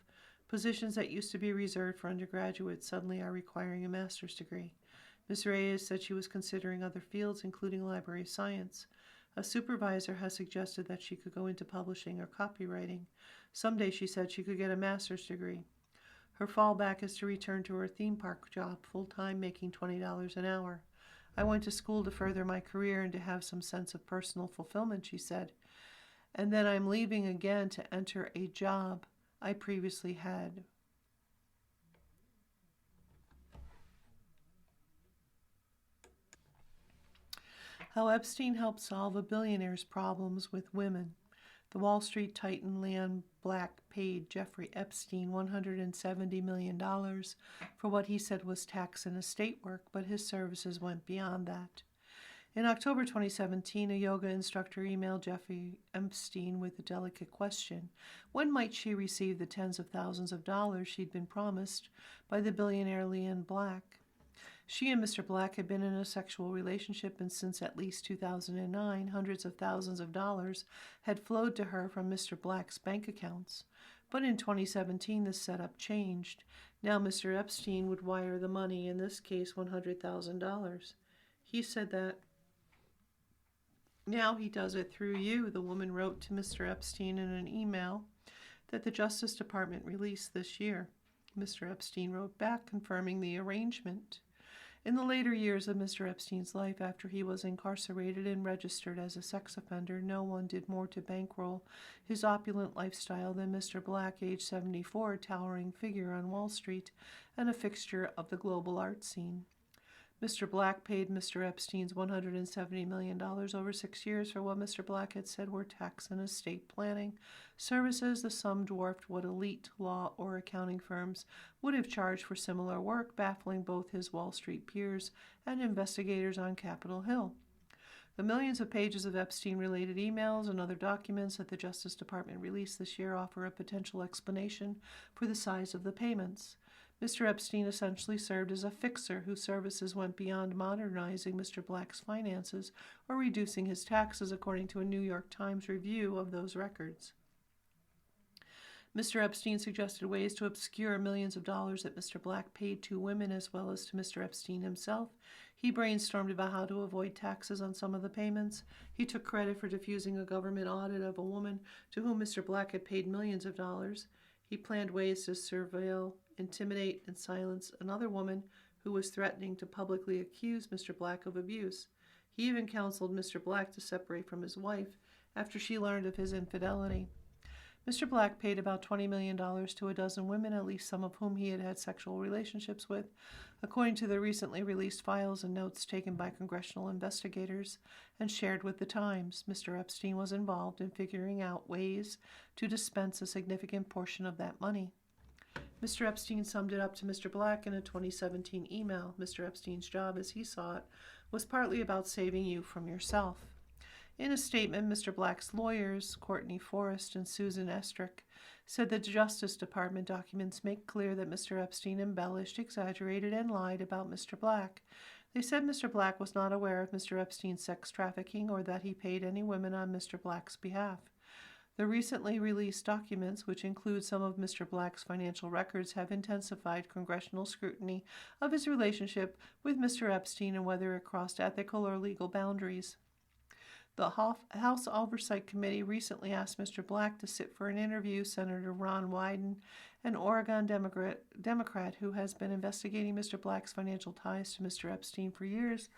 Positions that used to be reserved for undergraduates suddenly are requiring a master's degree. Ms. Reyes said she was considering other fields, including library science. A supervisor has suggested that she could go into publishing or copywriting. Someday, she said, she could get a master's degree. Her fallback is to return to her theme park job full-time, making $20 an hour. I went to school to further my career and to have some sense of personal fulfillment, she said. And then I'm leaving again to enter a job I previously had. How Epstein helped solve a billionaire's problems with women. The Wall Street titan Leon Black paid Jeffrey Epstein $170 million for what he said was tax and estate work, but his services went beyond that. In October 2017, a yoga instructor emailed Jeffrey Epstein with a delicate question. When might she receive the tens of thousands of dollars she'd been promised by the billionaire Leon Black? She and Mr. Black had been in a sexual relationship, and since at least 2009, hundreds of thousands of dollars had flowed to her from Mr. Black's bank accounts. But in 2017, the setup changed. Now Mr. Epstein would wire the money, in this case $100,000. He said that now he does it through you, the woman wrote to Mr. Epstein in an email that the Justice Department released this year. Mr. Epstein wrote back confirming the arrangement. In the later years of Mr. Epstein's life, after he was incarcerated and registered as a sex offender, no one did more to bankroll his opulent lifestyle than Mr. Black, age 74, a towering figure on Wall Street and a fixture of the global art scene. Mr. Black paid Mr. Epstein's $170 million over 6 years for what Mr. Black had said were tax and estate planning services. The sum dwarfed what elite law or accounting firms would have charged for similar work, baffling both his Wall Street peers and investigators on Capitol Hill. The millions of pages of Epstein-related emails and other documents that the Justice Department released this year offer a potential explanation for the size of the payments. Mr. Epstein essentially served as a fixer whose services went beyond modernizing Mr. Black's finances or reducing his taxes, according to a New York Times review of those records. Mr. Epstein suggested ways to obscure millions of dollars that Mr. Black paid to women as well as to Mr. Epstein himself. He brainstormed about how to avoid taxes on some of the payments. He took credit for diffusing a government audit of a woman to whom Mr. Black had paid millions of dollars. He planned ways to surveil, intimidate, and silence another woman who was threatening to publicly accuse Mr. Black of abuse. He even counseled Mr. Black to separate from his wife after she learned of his infidelity. Mr. Black paid about $20 million to a dozen women, at least some of whom he had had sexual relationships with, according to the recently released files and notes taken by congressional investigators and shared with the Times. Mr. Epstein was involved in figuring out ways to dispense a significant portion of that money. Mr. Epstein summed it up to Mr. Black in a 2017 email. Mr. Epstein's job, as he saw it, was partly about saving you from yourself. In a statement, Mr. Black's lawyers, Courtney Forrest and Susan Estrick, said the Justice Department documents make clear that Mr. Epstein embellished, exaggerated, and lied about Mr. Black. They said Mr. Black was not aware of Mr. Epstein's sex trafficking or that he paid any women on Mr. Black's behalf. The recently released documents, which include some of Mr. Black's financial records, have intensified congressional scrutiny of his relationship with Mr. Epstein and whether it crossed ethical or legal boundaries. The House Oversight Committee recently asked Mr. Black to sit for an interview. Senator Ron Wyden, an Oregon Democrat who has been investigating Mr. Black's financial ties to Mr. Epstein for years,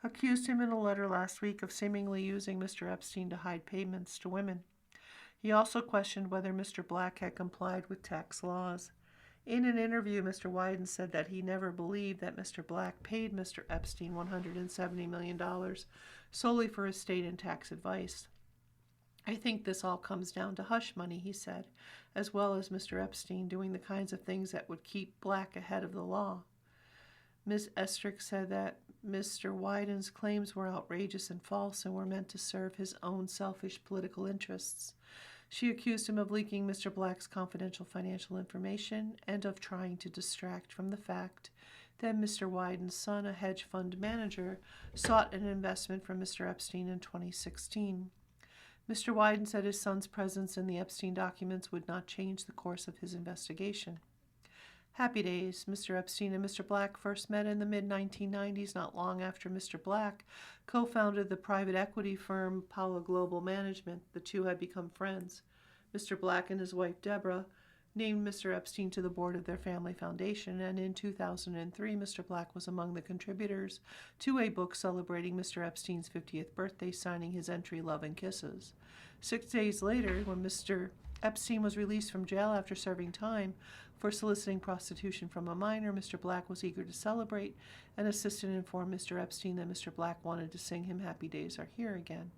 accused him in a letter last week of seemingly using Mr. Epstein to hide payments to women. He also questioned whether Mr. Black had complied with tax laws. In an interview, Mr. Wyden said that he never believed that Mr. Black paid Mr. Epstein $170 million solely for estate and tax advice. I think this all comes down to hush money, he said, as well as Mr. Epstein doing the kinds of things that would keep Black ahead of the law. Ms. Estrick said that Mr. Wyden's claims were outrageous and false and were meant to serve his own selfish political interests. She accused him of leaking Mr. Black's confidential financial information and of trying to distract from the fact that Mr. Wyden's son, a hedge fund manager, sought an investment from Mr. Epstein in 2016. Mr. Wyden said his son's presence in the Epstein documents would not change the course of his investigation. Happy days. Mr. Epstein and Mr. Black first met in the mid-1990s, not long after Mr. Black co-founded the private equity firm Apollo Global Management. The two had become friends. Mr. Black and his wife Deborah named Mr. Epstein to the board of their family foundation, and in 2003, Mr. Black was among the contributors to a book celebrating Mr. Epstein's 50th birthday, signing his entry, Love and Kisses. 6 days later, when Mr. Epstein was released from jail after serving time for soliciting prostitution from a minor, Mr. Black was eager to celebrate. An assistant informed Mr. Epstein that Mr. Black wanted to sing him Happy Days Are Here Again.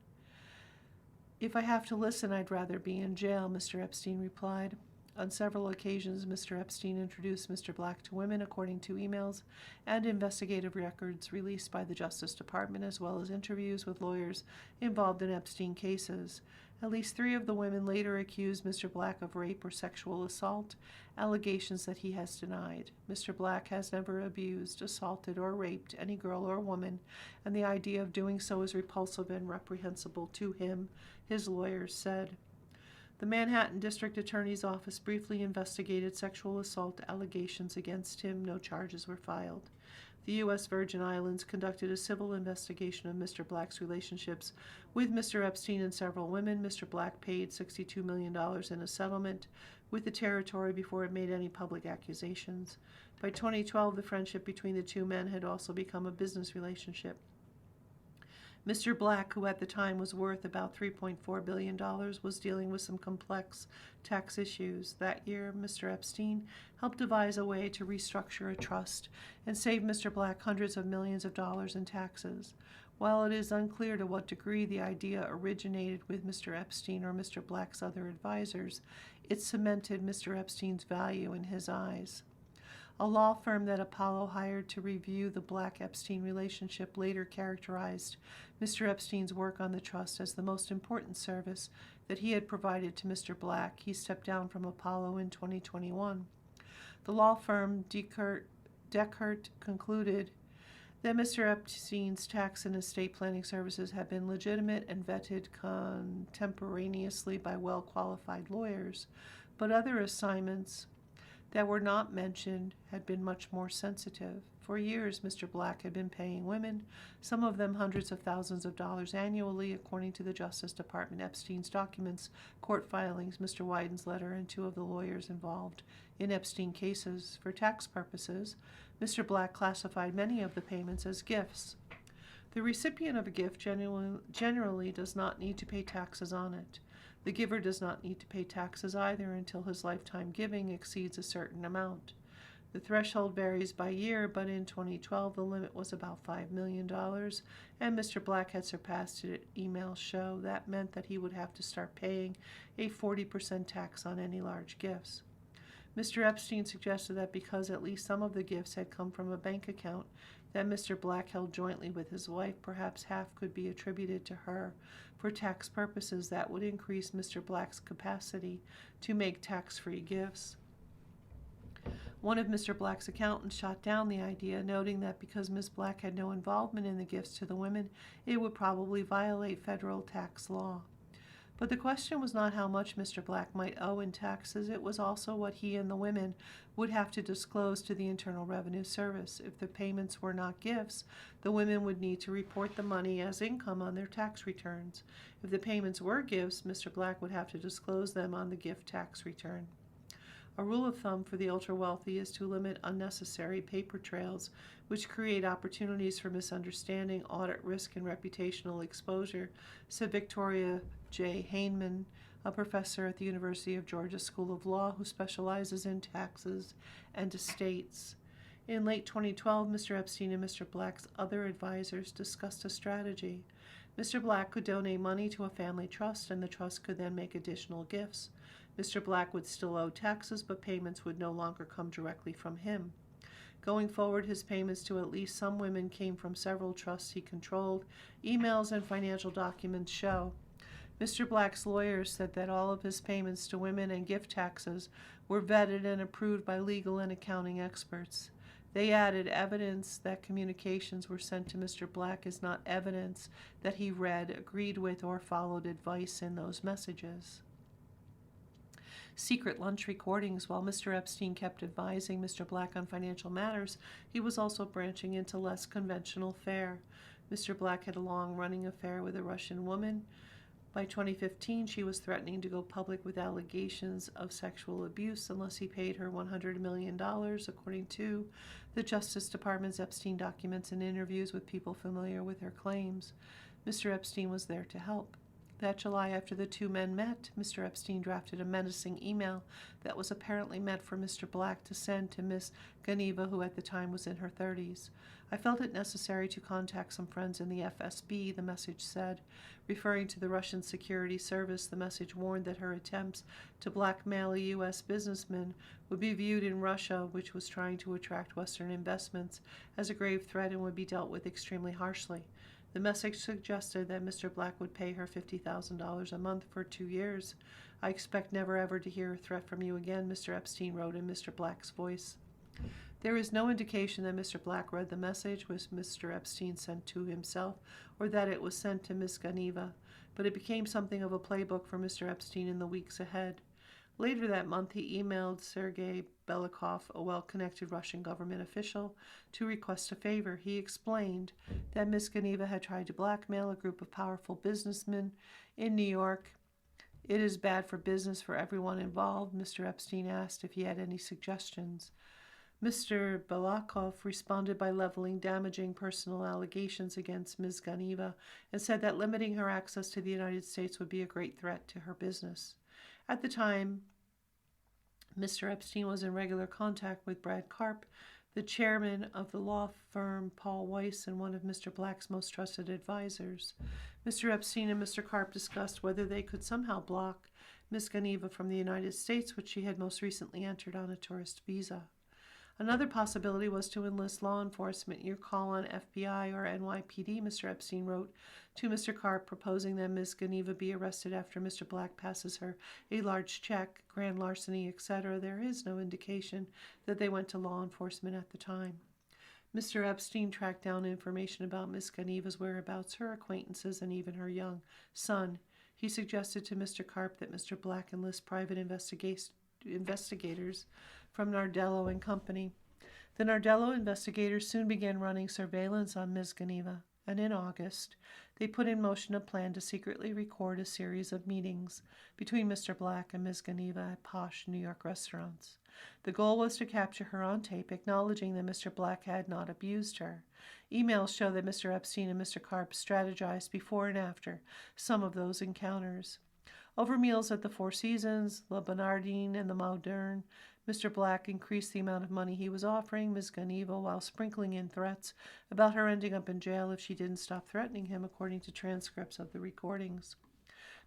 If I have to listen, I'd rather be in jail, Mr. Epstein replied. On several occasions, Mr. Epstein introduced Mr. Black to women, according to emails and investigative records released by the Justice Department, as well as interviews with lawyers involved in Epstein cases. At least 3 of the women later accused Mr. Black of rape or sexual assault, allegations that he has denied. Mr. Black has never abused, assaulted, or raped any girl or woman, and the idea of doing so is repulsive and reprehensible to him, his lawyers said. The Manhattan District Attorney's Office briefly investigated sexual assault allegations against him. No charges were filed. The U.S. Virgin Islands conducted a civil investigation of Mr. Black's relationships with Mr. Epstein and several women. Mr. Black paid $62 million in a settlement with the territory before it made any public accusations. By 2012, the friendship between the two men had also become a business relationship. Mr. Black, who at the time was worth about $3.4 billion, was dealing with some complex tax issues. That year, Mr. Epstein helped devise a way to restructure a trust and save Mr. Black hundreds of millions of dollars in taxes. While it is unclear to what degree the idea originated with Mr. Epstein or Mr. Black's other advisors, it cemented Mr. Epstein's value in his eyes. A law firm that Apollo hired to review the Black-Epstein relationship later characterized Mr. Epstein's work on the trust as the most important service that he had provided to Mr. Black. He stepped down from Apollo in 2021. The law firm Deckert concluded that Mr. Epstein's tax and estate planning services had been legitimate and vetted contemporaneously by well-qualified lawyers, but other assignments that were not mentioned had been much more sensitive. For years, Mr. Black had been paying women, some of them hundreds of thousands of dollars annually, according to the Justice Department. Epstein's documents, court filings, Mr. Wyden's letter, and 2 of the lawyers involved in Epstein cases. For tax purposes, Mr. Black classified many of the payments as gifts. The recipient of a gift generally does not need to pay taxes on it. The giver does not need to pay taxes either until his lifetime giving exceeds a certain amount. The threshold varies by year, but in 2012 the limit was about $5 million, and Mr. Black had surpassed it. Emails show that meant that he would have to start paying a 40% tax on any large gifts. Mr. Epstein suggested that because at least some of the gifts had come from a bank account that Mr. Black held jointly with his wife, perhaps half could be attributed to her for tax purposes. That would increase Mr. Black's capacity to make tax-free gifts. One of Mr. Black's accountants shot down the idea, noting that because Ms. Black had no involvement in the gifts to the women, it would probably violate federal tax law. But the question was not how much Mr. Black might owe in taxes, it was also what he and the women would have to disclose to the Internal Revenue Service. If the payments were not gifts, the women would need to report the money as income on their tax returns. If the payments were gifts, Mr. Black would have to disclose them on the gift tax return. A rule of thumb for the ultra-wealthy is to limit unnecessary paper trails, which create opportunities for misunderstanding, audit risk, and reputational exposure, said Victoria J. Heinemann, a professor at the University of Georgia School of Law who specializes in taxes and estates. In late 2012, Mr. Epstein and Mr. Black's other advisors discussed a strategy. Mr. Black could donate money to a family trust, and the trust could then make additional gifts. Mr. Black would still owe taxes, but payments would no longer come directly from him. Going forward, his payments to at least some women came from several trusts he controlled. Emails and financial documents show. Mr. Black's lawyers said that all of his payments to women and gift taxes were vetted and approved by legal and accounting experts. They added, evidence that communications were sent to Mr. Black is not evidence that he read, agreed with, or followed advice in those messages. secret lunch recordings. While Mr. Epstein kept advising Mr. Black on financial matters, he was also branching into less conventional fare. Mr. Black had a long-running affair with a Russian woman. By 2015, she was threatening to go public with allegations of sexual abuse unless he paid her $100 million, according to the Justice Department's Epstein documents and interviews with people familiar with her claims. Mr. Epstein was there to help. That July, after the two men met, Mr. Epstein drafted a menacing email that was apparently meant for Mr. Black to send to Miss Geneva, who at the time was in her 30s. I felt it necessary to contact some friends in the FSB, the message said. Referring to the Russian Security Service, the message warned that her attempts to blackmail a U.S. businessman would be viewed in Russia, which was trying to attract Western investments, as a grave threat and would be dealt with extremely harshly. The message suggested that Mr. Black would pay her $50,000 a month for 2 years. I expect never ever to hear a threat from you again, Mr. Epstein wrote in Mr. Black's voice. There is no indication that Mr. Black read the message which Mr. Epstein sent to himself or that it was sent to Miss Geneva, but it became something of a playbook for Mr. Epstein in the weeks ahead. Later that month, he emailed Sergei Belikov, a well-connected Russian government official, to request a favor. He explained that Miss Geneva had tried to blackmail a group of powerful businessmen in New York. It is bad for business for everyone involved. Mr. Epstein asked if he had any suggestions. Mr. Belikov responded by leveling damaging personal allegations against Ms. Geneva and said that limiting her access to the United States would be a great threat to her business. At the time, Mr. Epstein was in regular contact with Brad Karp, the chairman of the law firm Paul Weiss and one of Mr. Black's most trusted advisors. Mr. Epstein and Mr. Karp discussed whether they could somehow block Ms. Geneva from the United States, which she had most recently entered on a tourist visa. Another possibility was to enlist law enforcement. Your call on FBI or NYPD, Mr. Epstein wrote to Mr. Karp, proposing that Ms. Geneva be arrested after Mr. Black passes her a large check, grand larceny, etc. There is no indication that they went to law enforcement at the time. Mr. Epstein tracked down information about Ms. Geneva's whereabouts, her acquaintances, and even her young son. He suggested to Mr. Karp that Mr. Black enlist private investigators from Nardello and Company. The Nardello investigators soon began running surveillance on Ms. Geneva, and in August, they put in motion a plan to secretly record a series of meetings between Mr. Black and Ms. Geneva at posh New York restaurants. The goal was to capture her on tape, acknowledging that Mr. Black had not abused her. Emails show that Mr. Epstein and Mr. Karp strategized before and after some of those encounters. Over meals at the Four Seasons, La Bernardine, and the Moderne, Mr. Black increased the amount of money he was offering Ms. Geneva while sprinkling in threats about her ending up in jail if she didn't stop threatening him, according to transcripts of the recordings.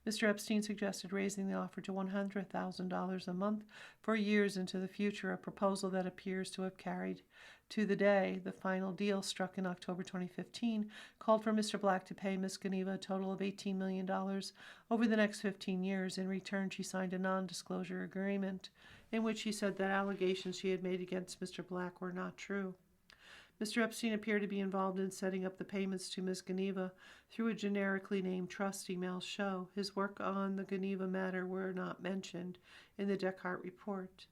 Mr. Epstein suggested raising the offer to $100,000 a month for years into the future, a proposal that appears to have carried to the day. The final deal, struck in October 2015, called for Mr. Black to pay Ms. Geneva a total of $18 million over the next 15 years. In return, she signed a non-disclosure agreement in which she said that allegations she had made against Mr. Black were not true. Mr. Epstein appeared to be involved in setting up the payments to Ms. Geneva through a generically named trust, emails show. His work on the Geneva matter were not mentioned in the Descartes report.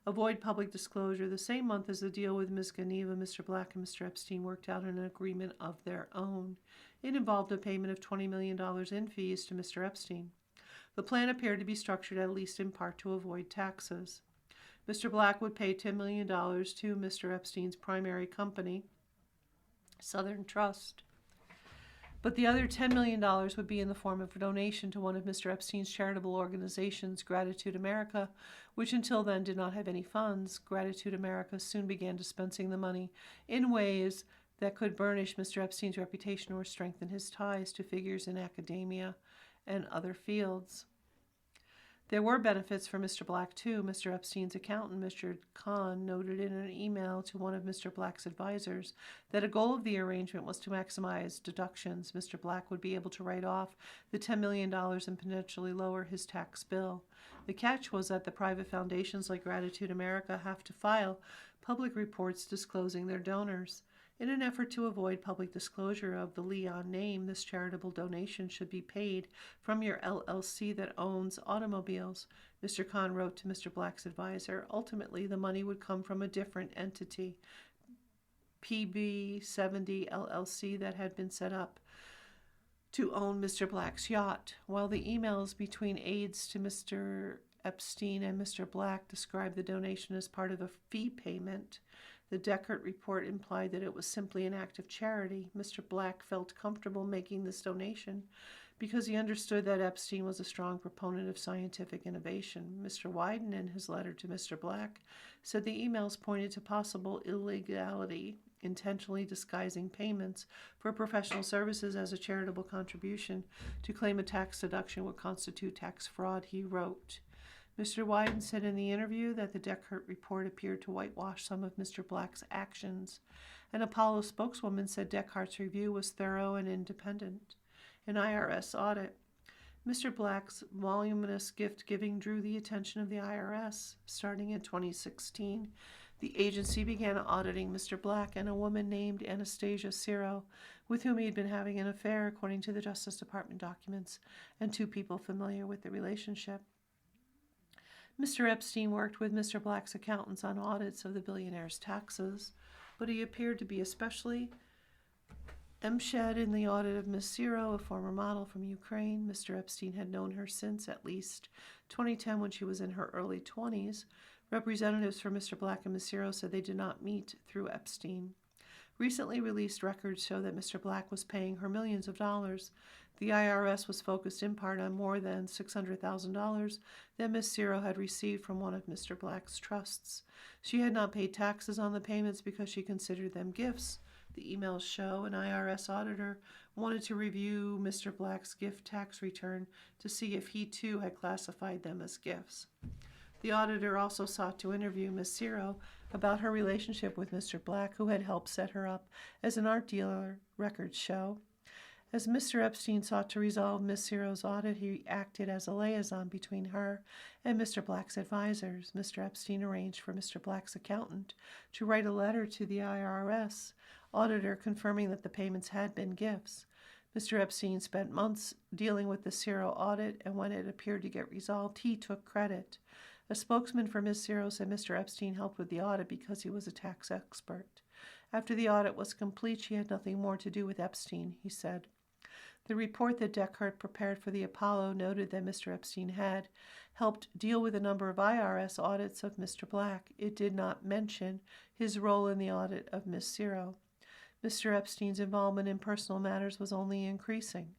Avoid public disclosure. The same month as the deal with Ms. Geneva, Mr. Black and Mr. Epstein worked out an agreement of their own. It involved a payment of $20 million in fees to Mr. Epstein. The plan appeared to be structured at least in part to avoid taxes. Mr. Black would pay $10 million to Mr. Epstein's primary company, Southern Trust. But the other $10 million would be in the form of a donation to one of Mr. Epstein's charitable organizations, Gratitude America, which until then did not have any funds. Gratitude America soon began dispensing the money in ways that could burnish Mr. Epstein's reputation or strengthen his ties to figures in academia and other fields. There were benefits for Mr. Black, too. Mr. Epstein's accountant, Mr. Kahn, noted in an email to one of Mr. Black's advisors that a goal of the arrangement was to maximize deductions. Mr. Black would be able to write off the $10 million and potentially lower his tax bill. The catch was that the private foundations like Gratitude America have to file public reports disclosing their donors. In an effort to avoid public disclosure of the Leon name, this charitable donation should be paid from your LLC that owns automobiles. Mr. Kahn wrote to Mr. Black's advisor. Ultimately, the money would come from a different entity, PB70 LLC, that had been set up to own Mr. Black's yacht. While the emails between aides to Mr. Epstein and Mr. Black described the donation as part of a fee payment, the Deckert report implied that it was simply an act of charity. Mr. Black felt comfortable making this donation because he understood that Epstein was a strong proponent of scientific innovation. Mr. Wyden, in his letter to Mr. Black, said the emails pointed to possible illegality, intentionally disguising payments for professional services as a charitable contribution to claim a tax deduction would constitute tax fraud, he wrote. Mr. Wyden said in the interview that the Deckert report appeared to whitewash some of Mr. Black's actions. An Apollo spokeswoman said Deckert's review was thorough and independent. An IRS audit. Mr. Black's voluminous gift-giving drew the attention of the IRS. Starting in 2016, the agency began auditing Mr. Black and a woman named Anastasia Ciro, with whom he had been having an affair, according to the Justice Department documents, and two people familiar with the relationship. Mr. Epstein worked with Mr. Black's accountants on audits of the billionaire's taxes, but he appeared to be especially emshed in the audit of Ms. Ciro, a former model from Ukraine. Mr. Epstein had known her since at least 2010, when she was in her early 20s. Representatives for Mr. Black and Ms. Ciro said they did not meet through Epstein. Recently released records show that Mr. Black was paying her millions of dollars. The IRS was focused in part on more than $600,000 that Ms. Ciro had received from one of Mr. Black's trusts. She had not paid taxes on the payments because she considered them gifts. The emails show an IRS auditor wanted to review Mr. Black's gift tax return to see if he too had classified them as gifts. The auditor also sought to interview Ms. Ciro about her relationship with Mr. Black, who had helped set her up as an art dealer, records show. As Mr. Epstein sought to resolve Ms. Ciro's audit, he acted as a liaison between her and Mr. Black's advisors. Mr. Epstein arranged for Mr. Black's accountant to write a letter to the IRS auditor confirming that the payments had been gifts. Mr. Epstein spent months dealing with the Ciro audit, and when it appeared to get resolved, he took credit. A spokesman for Ms. Ciro said Mr. Epstein helped with the audit because he was a tax expert. After the audit was complete, she had nothing more to do with Epstein, he said. The report that Deckert prepared for the Apollo noted that Mr. Epstein had helped deal with a number of IRS audits of Mr. Black. It did not mention his role in the audit of Ms. Ciro. Mr. Epstein's involvement in personal matters was only increasing.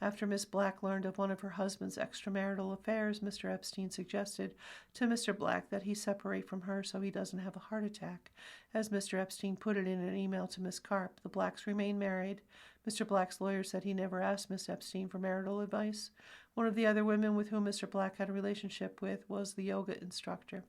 After Ms. Black learned of one of her husband's extramarital affairs, Mr. Epstein suggested to Mr. Black that he separate from her so he doesn't have a heart attack. As Mr. Epstein put it in an email to Ms. Karp, the Blacks remain married. Mr. Black's lawyer said he never asked Ms. Epstein for marital advice. One of the other women with whom Mr. Black had a relationship with was the yoga instructor.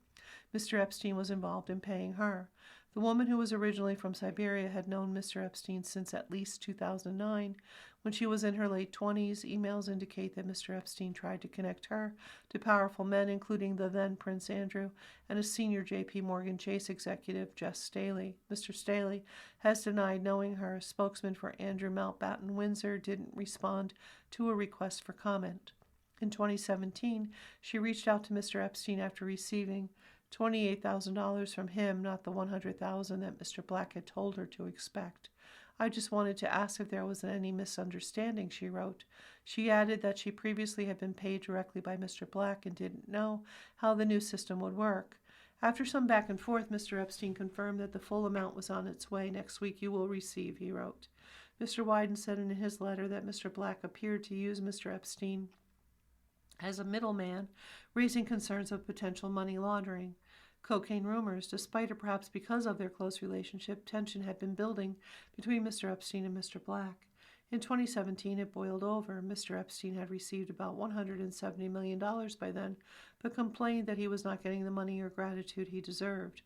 Mr. Epstein was involved in paying her. The woman, who was originally from Siberia, had known Mr. Epstein since at least 2009. When she was in her late 20s, emails indicate that Mr. Epstein tried to connect her to powerful men, including the then Prince Andrew and a senior J.P. Morgan Chase executive, Jess Staley. Mr. Staley has denied knowing her. A spokesman for Andrew Mountbatten Windsor didn't respond to a request for comment. In 2017, she reached out to Mr. Epstein after receiving $28,000 from him, not the $100,000 that Mr. Black had told her to expect. I just wanted to ask if there was any misunderstanding, she wrote. She added that she previously had been paid directly by Mr. Black and didn't know how the new system would work. After some back and forth, Mr. Epstein confirmed that the full amount was on its way. Next week you will receive, he wrote. Mr. Wyden said in his letter that Mr. Black appeared to use Mr. Epstein as a middleman, raising concerns of potential money laundering. Cocaine rumors, despite or perhaps because of their close relationship, tension had been building between Mr. Epstein and Mr. Black. In 2017, it boiled over. Mr. Epstein had received about $170 million by then, but complained that he was not getting the money or gratitude he deserved.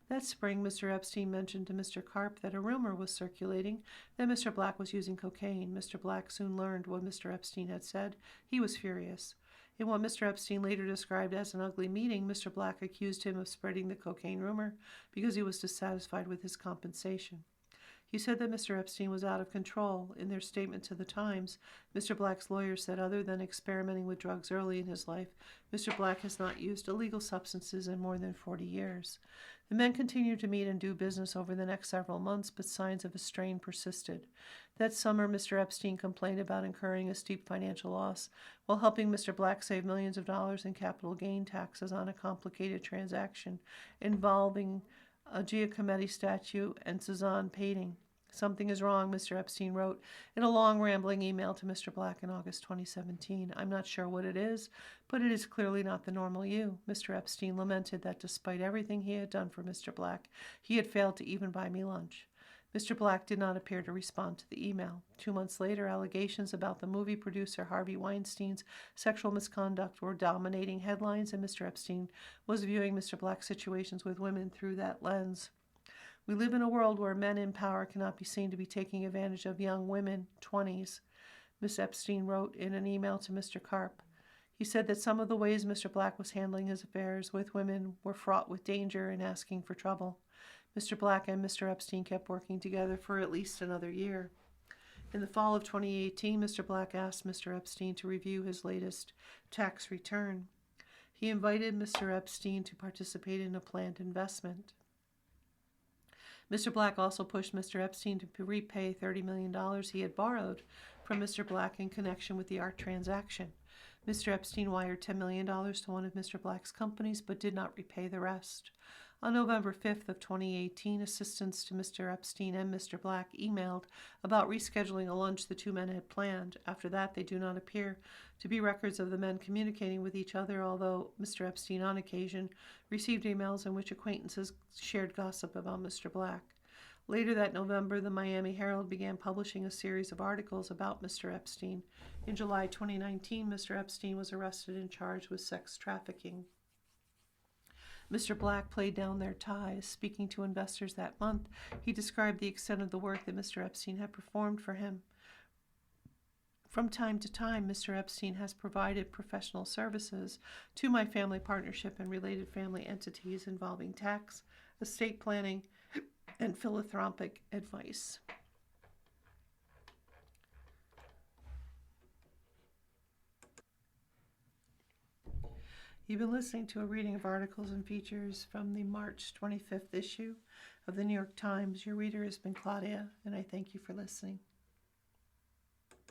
That spring, Mr. Epstein mentioned to Mr. Karp that a rumor was circulating that Mr. Black was using cocaine. Mr. Black soon learned what Mr. Epstein had said. He was furious. In what Mr. Epstein later described as an ugly meeting, Mr. Black accused him of spreading the cocaine rumor because he was dissatisfied with his compensation. He said that Mr. Epstein was out of control. In their statement to the Times, Mr. Black's lawyer said other than experimenting with drugs early in his life, Mr. Black has not used illegal substances in more than 40 years. The men continued to meet and do business over the next several months, but signs of a strain persisted. That summer, Mr. Epstein complained about incurring a steep financial loss while helping Mr. Black save millions of dollars in capital gain taxes on a complicated transaction involving a Giacometti statue and Cezanne painting. Something is wrong, Mr. Epstein wrote in a long, rambling email to Mr. Black in August 2017. I'm not sure what it is, but it is clearly not the normal you. Mr. Epstein lamented that despite everything he had done for Mr. Black, he had failed to even buy me lunch. Mr. Black did not appear to respond to the email. 2 months later, allegations about the movie producer Harvey Weinstein's sexual misconduct were dominating headlines, and Mr. Epstein was viewing Mr. Black's situations with women through that lens. We live in a world where men in power cannot be seen to be taking advantage of young women, 20s, Ms. Epstein wrote in an email to Mr. Karp. He said that some of the ways Mr. Black was handling his affairs with women were fraught with danger and asking for trouble. Mr. Black and Mr. Epstein kept working together for at least another year. In the fall of 2018, Mr. Black asked Mr. Epstein to review his latest tax return. He invited Mr. Epstein to participate in a planned investment. Mr. Black also pushed Mr. Epstein to repay $30 million he had borrowed from Mr. Black in connection with the art transaction. Mr. Epstein wired $10 million to one of Mr. Black's companies but did not repay the rest. On November 5th of 2018, assistants to Mr. Epstein and Mr. Black emailed about rescheduling a lunch the two men had planned. After that, they do not appear to be records of the men communicating with each other, although Mr. Epstein on occasion received emails in which acquaintances shared gossip about Mr. Black. Later that November, the Miami Herald began publishing a series of articles about Mr. Epstein. In July 2019, Mr. Epstein was arrested and charged with sex trafficking. Mr. Black played down their ties. Speaking to investors that month, he described the extent of the work that Mr. Epstein had performed for him. From time to time, Mr. Epstein has provided professional services to my family partnership and related family entities involving tax, estate planning, and philanthropic advice. You've been listening to a reading of articles and features from the March 25th issue of the New York Times. Your reader has been Claudia, and I thank you for listening.